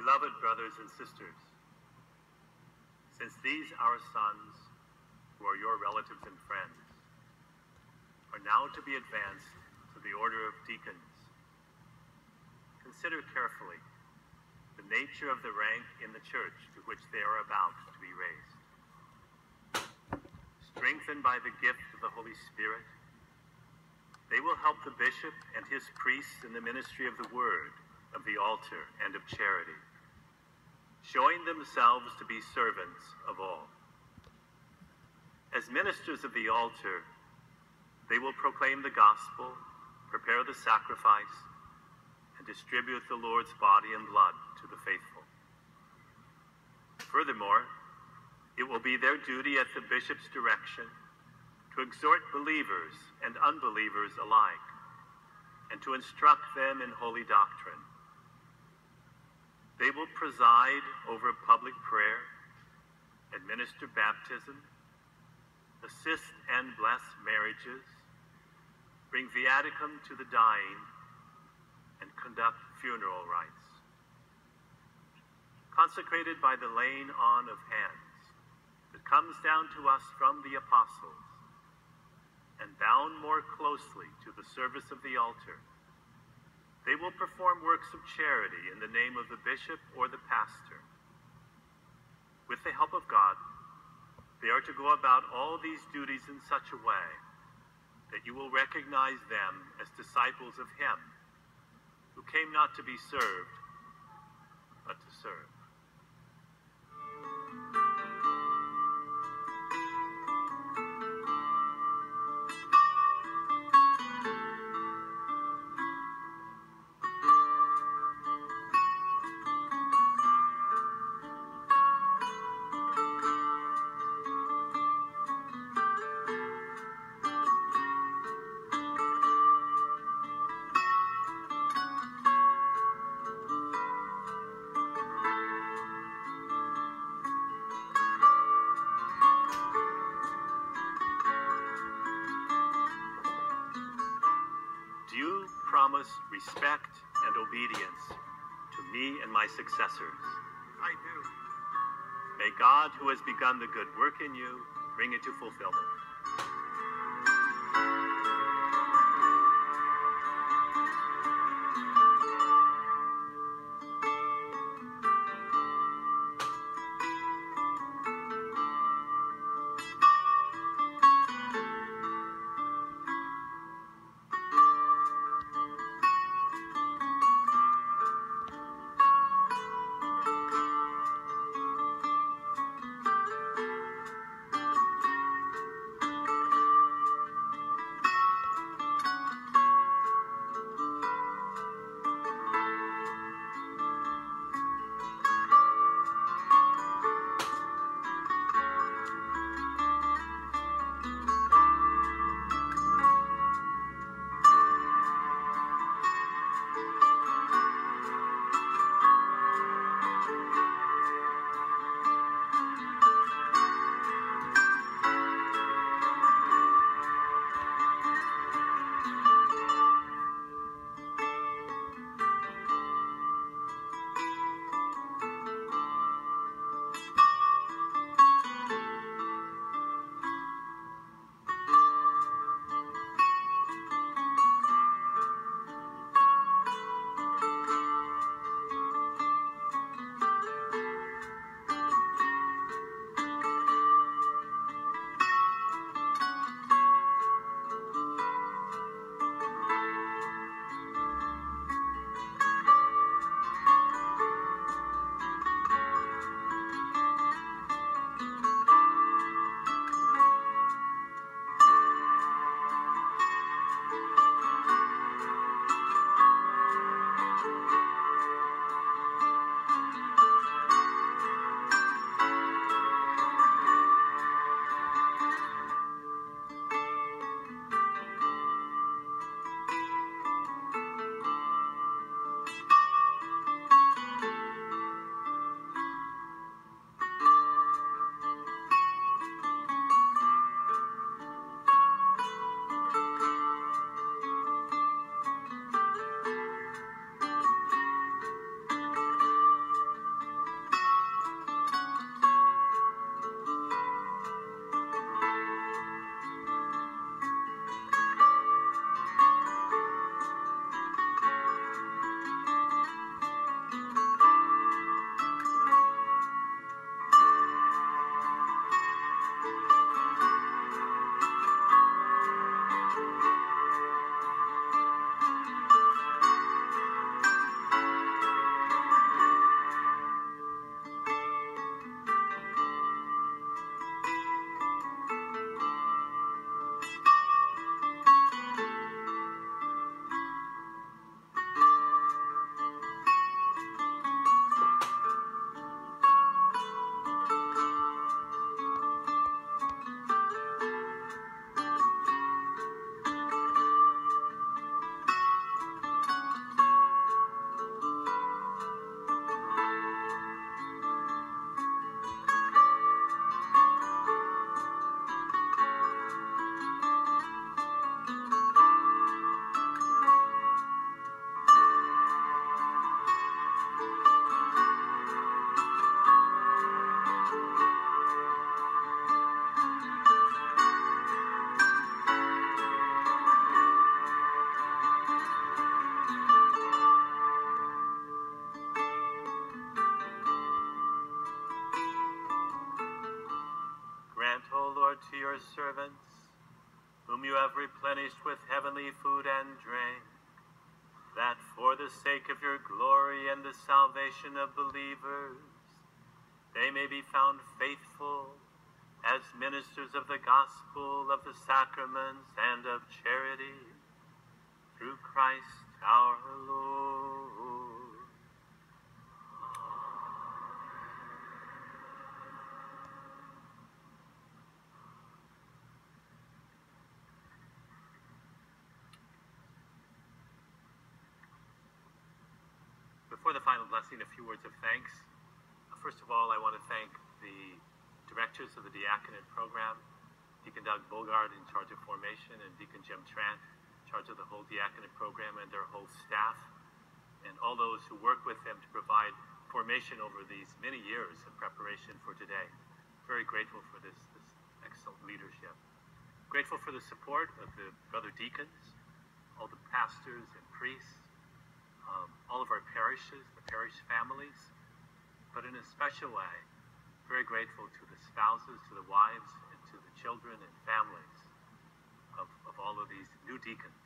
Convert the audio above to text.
Beloved brothers and sisters, since these our sons, who are your relatives and friends, are now to be advanced to the order of deacons, consider carefully the nature of the rank in the church to which they are about to be raised. Strengthened by the gift of the Holy Spirit, they will help the bishop and his priests in the ministry of the word, of the altar, and of charity, showing themselves to be servants of all. As ministers of the altar, they will proclaim the gospel, prepare the sacrifice, and distribute the Lord's body and blood to the faithful. Furthermore, it will be their duty at the bishop's direction to exhort believers and unbelievers alike, and to instruct them in holy doctrine. They will preside over public prayer, administer baptism, assist and bless marriages, bring viaticum to the dying, and conduct funeral rites. Consecrated by the laying on of hands that comes down to us from the apostles, and bound more closely to the service of the altar, they will perform works of charity in the name of the bishop or the pastor. With the help of God, they are to go about all these duties in such a way that you will recognize them as disciples of Him who came not to be served, but to serve. Respect and obedience to me and my successors. I do. May God, who has begun the good work in you, bring it to fulfillment. your servants, whom you have replenished with heavenly food and drink, that for the sake of your glory and the salvation of believers, they may be found faithful as ministers of the gospel, of the sacraments, and of charity, through Christ our Lord. Before the final blessing, a few words of thanks. First of all, I want to thank the directors of the Diaconate program, Deacon Doug Bogard in charge of formation, and Deacon Jim Trant in charge of the whole Diaconate program, and their whole staff, and all those who work with them to provide formation over these many years of preparation for today. Very grateful for this excellent leadership. Grateful for the support of the brother deacons, all the pastors and priests, all of our parishes, the parish families, but in a special way, very grateful to the spouses, to the wives, and to the children and families of all of these new deacons.